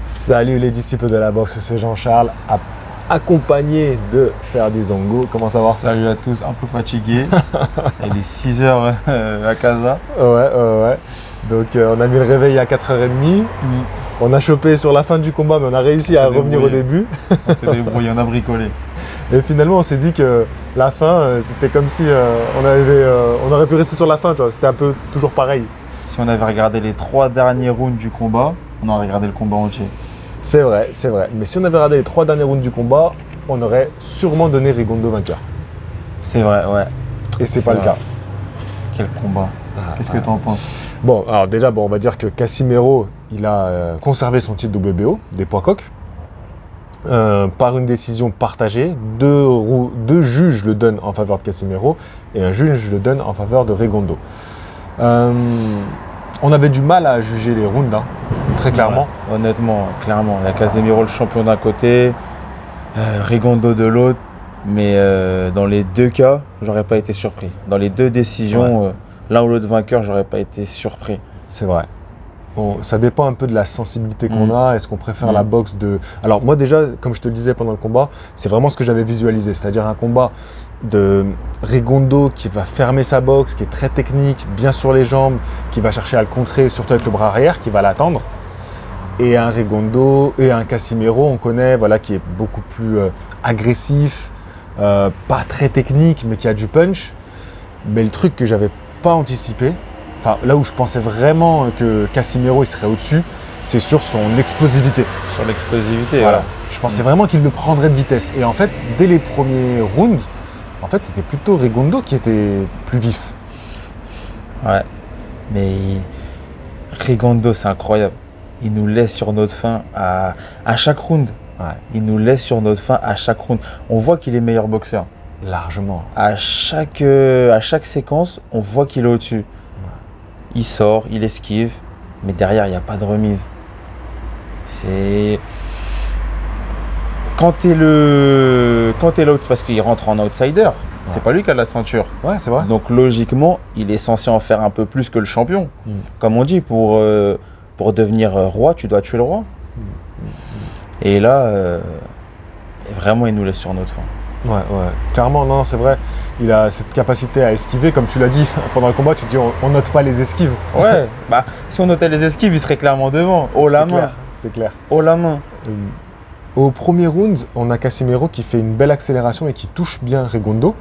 Salut les disciples de la boxe, c'est Jean-Charles, accompagné de Ferdi Zongo. Comment ça va? Salut à tous, un peu fatigué. Il est 6h à Casa. Ouais. Donc on a mis le réveil à 4h30. On a chopé sur la fin du combat, mais on a réussi à revenir au début. On s'est débrouillé, on a bricolé. Et finalement, on s'est dit que la fin, c'était comme si on aurait pu rester sur la fin. Tu vois. C'était un peu toujours pareil. Si on avait regardé les 3 derniers rounds du combat, on aurait regardé le combat entier. C'est vrai. Mais si on avait regardé les 3 derniers rounds du combat, on aurait sûrement donné Rigondeaux vainqueur. C'est vrai, ouais. Et c'est pas le cas. Quel combat. Qu'est-ce que tu en penses? Bon, alors déjà, on va dire que Casimero, il a conservé son titre WBO des poids coqs par une décision partagée. Deux juges le donnent en faveur de Casimero et un juge le donne en faveur de Rigondeaux. On avait du mal à juger les rounds, très clairement. Ouais, honnêtement, clairement. Il y a Casimero le champion d'un côté, Rigondeaux de l'autre. Mais dans les deux cas, j'aurais pas été surpris. Dans les deux décisions, l'un ou l'autre vainqueur, j'aurais pas été surpris. C'est vrai. Bon, ça dépend un peu de la sensibilité qu'on a. Est-ce qu'on préfère la boxe de... Alors moi déjà, comme je te le disais pendant le combat, c'est vraiment ce que j'avais visualisé. C'est-à-dire un combat de Rigondeaux qui va fermer sa boxe, qui est très technique, bien sur les jambes, qui va chercher à le contrer, surtout avec le bras arrière, qui va l'attendre. Et un Rigondeaux et un Casimero, on connaît, voilà, qui est beaucoup plus agressif, pas très technique, mais qui a du punch. Mais le truc que j'avais pas anticipé, enfin là où je pensais vraiment que Casimero il serait au-dessus, c'est sur son explosivité. Sur l'explosivité, voilà. Je pensais vraiment qu'il le prendrait de vitesse. Et en fait, dès les premiers rounds, en fait, c'était plutôt Rigondeaux qui était plus vif. Ouais, mais Rigondeaux, c'est incroyable. Il nous laisse sur notre faim à chaque round. Ouais. Il nous laisse sur notre faim à chaque round. On voit qu'il est meilleur boxeur. Largement. À chaque séquence, on voit qu'il est au-dessus. Ouais. Il sort, il esquive, mais derrière, il n'y a pas de remise. C'est... Quand t'es l'autre, parce qu'il rentre en outsider, c'est pas lui qui a la ceinture. Ouais, c'est vrai. Donc logiquement, il est censé en faire un peu plus que le champion. Comme on dit, pour devenir roi, tu dois tuer le roi. Et là, vraiment, il nous laisse sur notre faim. Ouais. Clairement, non, c'est vrai. Il a cette capacité à esquiver, comme tu l'as dit pendant le combat. Tu te dis, on note pas les esquives. Ouais. Bah, si on notait les esquives, il serait clairement devant. Haut la main. C'est clair. Haut la main. Au premier round, on a Casimero qui fait une belle accélération et qui touche bien Rigondeaux.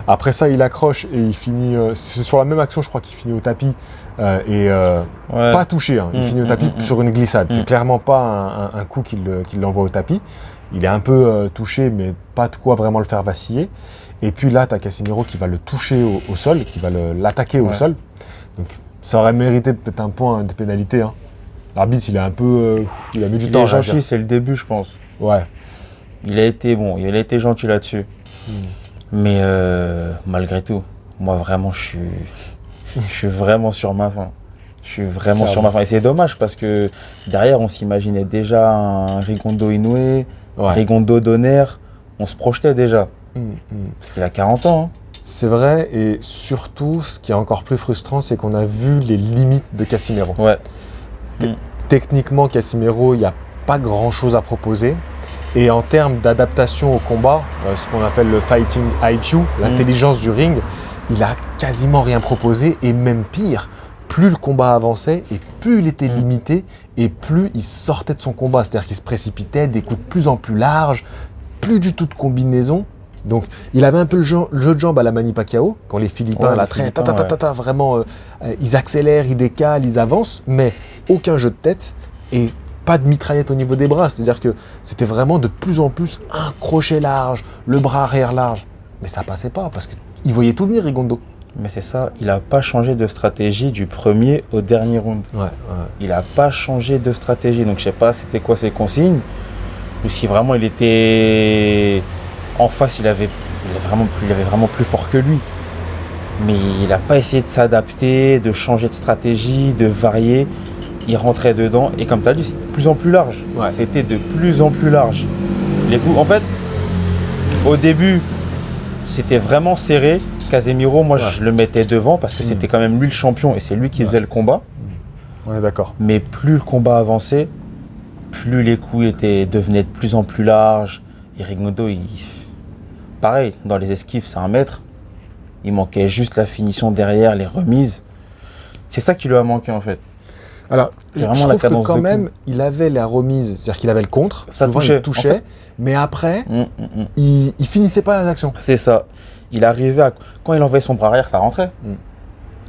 Après ça, il accroche et il finit. C'est sur la même action, je crois qu'il finit au tapis pas touché. Il finit au tapis sur une glissade. C'est clairement pas un coup qui l'envoie au tapis. Il est un peu touché, mais pas de quoi vraiment le faire vaciller. Et puis là, tu as Casimero qui va le toucher au sol, qui va l'attaquer au sol. Donc ça aurait mérité peut-être un point de pénalité. L'arbitre, il est un peu. Il a mis du temps à réagir. Il est gentil, c'est le début, je pense. Ouais. Il a été gentil là-dessus. Mais malgré tout, moi vraiment, je suis vraiment sur ma faim. Je suis vraiment sur ma faim. Et c'est dommage parce que derrière, on s'imaginait déjà un Rigondeaux Inoue, Rigondeaux Donner. On se projetait déjà. Parce qu'il a 40 ans. C'est vrai. Et surtout, ce qui est encore plus frustrant, c'est qu'on a vu les limites de Casimero. Ouais. Techniquement, Casimero, il n'y a pas grand-chose à proposer. Et en termes d'adaptation au combat, ce qu'on appelle le fighting IQ, l'intelligence du ring, il a quasiment rien proposé. Et même pire, plus le combat avançait et plus il était limité et plus il sortait de son combat. C'est-à-dire qu'il se précipitait, des coups de plus en plus larges, plus du tout de combinaison. Donc il avait un peu le jeu de jambes à la Manny Pacquiao, quand les Philippins vraiment, ils accélèrent, ils décalent, ils avancent, mais aucun jeu de tête et pas de mitraillette au niveau des bras. C'est-à-dire que c'était vraiment de plus en plus un crochet large, le bras arrière large. Mais ça passait pas parce qu'il voyait tout venir, Rigondeaux. Mais c'est ça, il n'a pas changé de stratégie du premier au dernier round. Il n'a pas changé de stratégie. Donc je sais pas c'était quoi ses consignes. Ou si vraiment il était en face, il avait vraiment plus fort que lui. Mais il n'a pas essayé de s'adapter, de changer de stratégie, de varier. Il rentrait dedans et comme tu as dit, c'était de plus en plus large. C'était de plus en plus large. Les coups, en fait, au début, c'était vraiment serré. Casimero, moi, je le mettais devant parce que c'était quand même lui le champion et c'est lui qui faisait le combat. Ouais, d'accord. Mais plus le combat avançait, plus les coups devenaient de plus en plus larges. Et Rigondeaux, pareil, dans les esquives, c'est 1 mètre. Il manquait juste la finition derrière, les remises. C'est ça qui lui a manqué en fait. Alors, je trouve que quand même, il avait la remise, c'est-à-dire qu'il avait le contre, ça souvent touchait, il touchait, en fait. Mais après, il finissait pas les actions. C'est ça. Il arrivait à... Quand il envoyait son bras arrière, ça rentrait.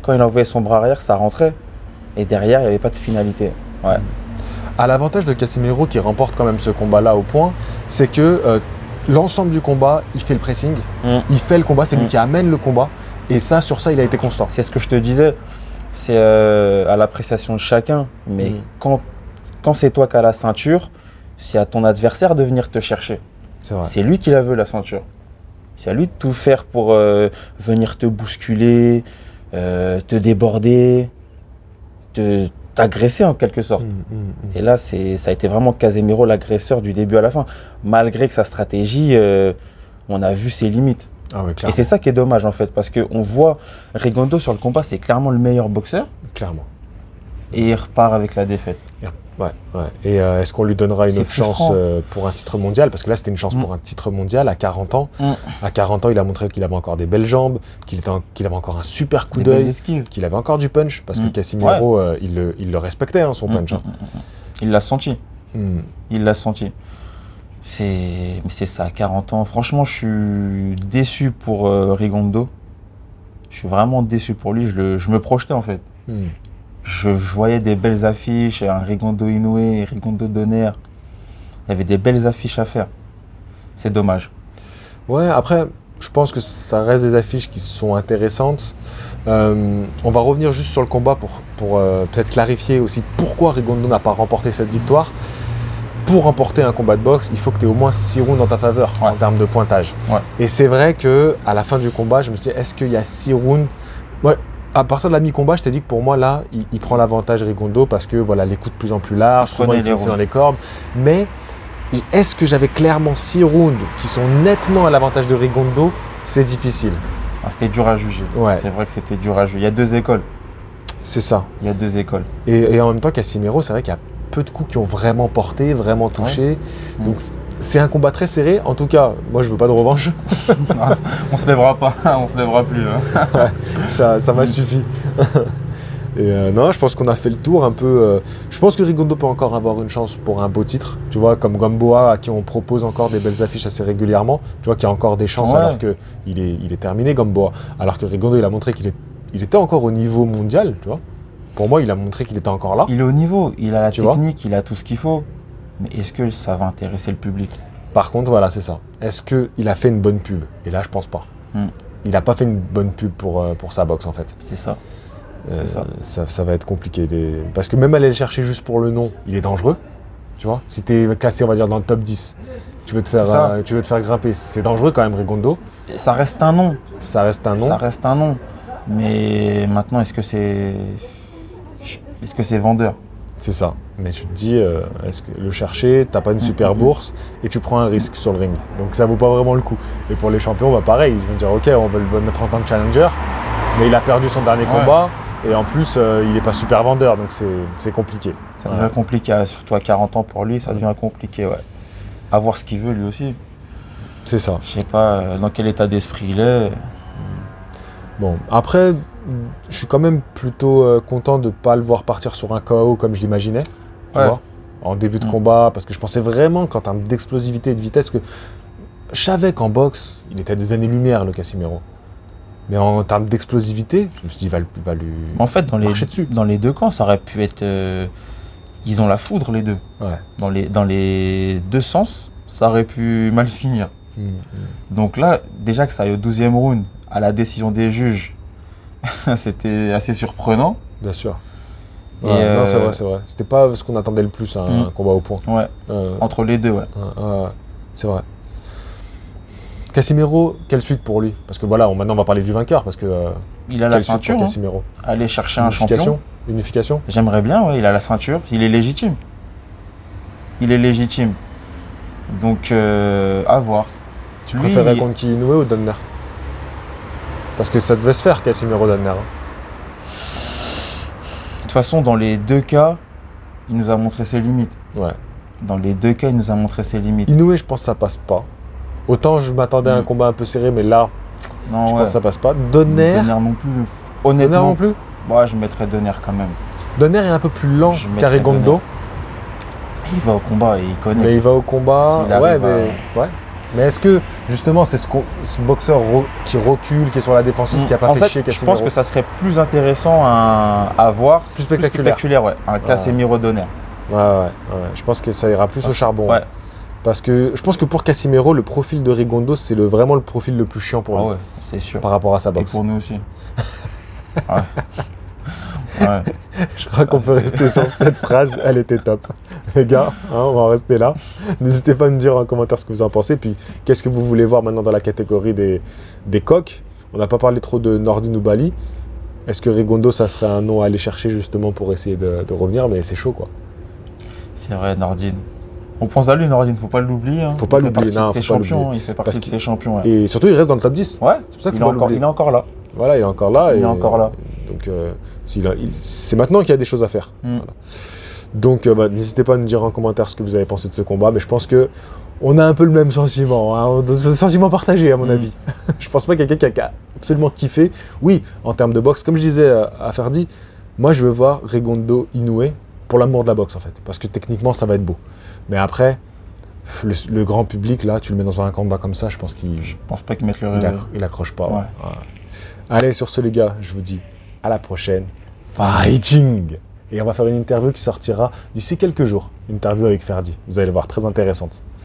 Quand il envoyait son bras arrière, ça rentrait. Et derrière, il n'y avait pas de finalité. Ouais. À l'avantage de Casimiro qui remporte quand même ce combat-là au point, c'est que l'ensemble du combat, il fait le pressing, il fait le combat, c'est lui qui amène le combat. Et ça, sur ça, il a été constant. C'est ce que je te disais. C'est à l'appréciation de chacun. Mais quand c'est toi qui as la ceinture, c'est à ton adversaire de venir te chercher. C'est lui qui la veut, la ceinture. C'est à lui de tout faire pour venir te bousculer, te déborder, t'agresser en quelque sorte. Et là, ça a été vraiment Casimiro l'agresseur du début à la fin. Malgré que sa stratégie, on a vu ses limites. Ah oui, et c'est ça qui est dommage en fait, parce qu'on voit Rigondeaux sur le combat, c'est clairement le meilleur boxeur. Clairement. Et il repart avec la défaite. Ouais. Et est-ce qu'on lui donnera une autre chance pour un titre mondial? Parce que là, c'était une chance pour un titre mondial à 40 ans. À 40 ans, il a montré qu'il avait encore des belles jambes, qu'il avait encore un super coup d'œil, qu'il avait encore du punch. Parce que Casimiro, il le respectait, hein, son punch. Il l'a senti. Il l'a senti. C'est ça, à 40 ans. Franchement, je suis déçu pour Rigondeaux. Je suis vraiment déçu pour lui. Je me projetais en fait. Je voyais des belles affiches, un Rigondeaux Inoue, Rigondeaux Donner. Il y avait des belles affiches à faire. C'est dommage. Ouais, après, je pense que ça reste des affiches qui sont intéressantes. On va revenir juste sur le combat pour peut-être clarifier aussi pourquoi Rigondeaux n'a pas remporté cette victoire. Pour remporter un combat de boxe, il faut que tu aies au moins 6 rounds dans ta faveur en termes de pointage. Et c'est vrai qu'à la fin du combat, je me suis dit, est-ce qu'il y a 6 rounds? À partir de la mi-combat, je t'ai dit que pour moi, là, il prend l'avantage Rigondeaux parce que voilà, les coups de plus en plus larges, souvent il finissait dans les cordes. Mais est-ce que j'avais clairement 6 rounds qui sont nettement à l'avantage de Rigondeaux? C'est difficile. C'était dur à juger. C'est vrai que c'était dur à juger. Il y a 2 écoles. C'est ça. Il y a 2 écoles. Et en même temps, Casimiro, c'est vrai qu'il y a peu de coups qui ont vraiment porté, vraiment touché. Donc c'est un combat très serré. En tout cas, moi je veux pas de revanche. On se lèvera pas, on se lèvera plus. Hein. Ça m'a suffi. Et non, je pense qu'on a fait le tour un peu. Je pense que Rigondeaux peut encore avoir une chance pour un beau titre. Tu vois, comme Gamboa à qui on propose encore des belles affiches assez régulièrement. Tu vois qu'il y a encore des chances alors qu'il est terminé Gamboa. Alors que Rigondeaux, il a montré qu'il était encore au niveau mondial, tu vois. Pour moi, il a montré qu'il était encore là. Il est au niveau, il a la technique, il a tout ce qu'il faut. Mais est-ce que ça va intéresser le public? Par contre, voilà, c'est ça. Est-ce qu'il a fait une bonne pub? Et là, je pense pas. Il n'a pas fait une bonne pub pour sa boxe, en fait. C'est ça. Ça va être compliqué. Parce que même aller le chercher juste pour le nom, il est dangereux. Tu vois, si tu es classé, on va dire, dans le top 10, tu veux te faire grimper. C'est dangereux quand même, Rigondeaux. Ça reste un nom. Ça reste un nom. Mais maintenant, est-ce que c'est vendeur? C'est ça. Mais tu te dis, est-ce que le chercher, t'as pas une super bourse et tu prends un risque sur le ring. Donc ça vaut pas vraiment le coup. Et pour les champions, bah pareil, ils vont dire ok, on va le mettre en tant que challenger, mais il a perdu son dernier combat et en plus il est pas super vendeur, donc c'est compliqué. Ça devient compliqué, surtout à 40 ans pour lui, ça devient compliqué, À voir ce qu'il veut lui aussi. C'est ça. Je sais pas dans quel état d'esprit il est. Bon, après, je suis quand même plutôt content de ne pas le voir partir sur un KO comme je l'imaginais, tu vois, en début de combat, parce que je pensais vraiment qu'en termes d'explosivité et de vitesse, que je savais qu'en boxe, il était à des années-lumière, le Casimiro. Mais en termes d'explosivité, je me suis dit, il va lui marcher dessus. Dans les 2 camps, ça aurait pu être... ils ont la foudre, les deux. Dans les 2 sens, ça aurait pu mal finir. Donc là, déjà que ça aille au 12e round, à la décision des juges, c'était assez surprenant. Bien sûr. Non, c'est vrai. C'était pas ce qu'on attendait le plus, un combat au point. Entre les deux, c'est vrai. Casimiro, quelle suite pour lui? Parce que voilà, maintenant on va parler du vainqueur, parce que... il a la ceinture, Casimiro. Aller chercher un champion. Unification. J'aimerais bien, il a la ceinture, il est légitime. Donc, à voir. Tu préférais contre qui, Inoue ou Donner? Parce que ça devait se faire, Casimiro Donner. De toute façon, dans les 2 cas, il nous a montré ses limites. Dans les deux cas, il nous a montré ses limites. Inoue, je pense que ça passe pas. Autant je m'attendais à un combat un peu serré, mais là, Non, je ouais. pense que ça passe pas. Donner Non plus. Donner Honnêtement, non plus moi, je mettrais Donner quand même. Donner est un peu plus lent Je mettrais qu'Arigondo, Donner. Il va au combat et il connaît. mais il va au combat. S'il arrive Ouais. Mais est-ce que, justement, c'est ce boxeur qui recule, qui est sur la défensive, qui n'a pas En fait fait, chier je Casimiro? pense que ça serait plus intéressant à voir. Plus spectaculaire. Ouais. Un Casimiro Donner. Ouais. Je pense que ça ira plus au charbon. Ouais. Parce que je pense que pour Casimiro, le profil de Rigondeaux, c'est vraiment le profil le plus chiant pour lui. Ouais, c'est sûr. Par rapport à sa Et boxe. pour nous aussi. Ouais. Ouais. Je crois qu'on peut rester sur cette phrase, elle était top. Les gars, on va en rester là. N'hésitez pas à me dire en commentaire ce que vous en pensez. Puis qu'est-ce que vous voulez voir maintenant dans la catégorie des coqs? On n'a pas parlé trop de Nordine ou Bali. Est-ce que Rigondeaux, ça serait un nom à aller chercher justement pour essayer de revenir? Mais c'est chaud quoi. C'est vrai, Nordine. On pense à lui, Nordine, faut pas l'oublier. Hein. Faut pas l'oublier, non, Il fait faut pas partie de ses champions. l'oublier. Il fait partie de ses champions. Ouais. Et surtout, il reste dans le top 10. Ouais, c'est pour ça qu'il il, faut est pas l'oublier. il est encore là. Voilà, il est encore là. Il est encore là. Donc, c'est maintenant qu'il y a des choses à faire. Voilà. Donc, n'hésitez pas à nous dire en commentaire ce que vous avez pensé de ce combat. Mais je pense que on a un peu le même sentiment. Hein. C'est un sentiment partagé, à mon avis. Je pense pas qu'il y a quelqu'un qui a absolument kiffé. Oui, en termes de boxe, comme je disais à Ferdi, moi, je veux voir Rigondeaux Inoue pour l'amour de la boxe, en fait. Parce que techniquement, ça va être beau. Mais après, le grand public, là, tu le mets dans un combat comme ça, je pense Je pense pas qu'ils mettent le il accroche pas. Ouais. Ouais. Allez, sur ce, les gars, je vous dis à la prochaine. Fighting! Et on va faire une interview qui sortira d'ici quelques jours. Une interview avec Ferdi. Vous allez le voir, très intéressante.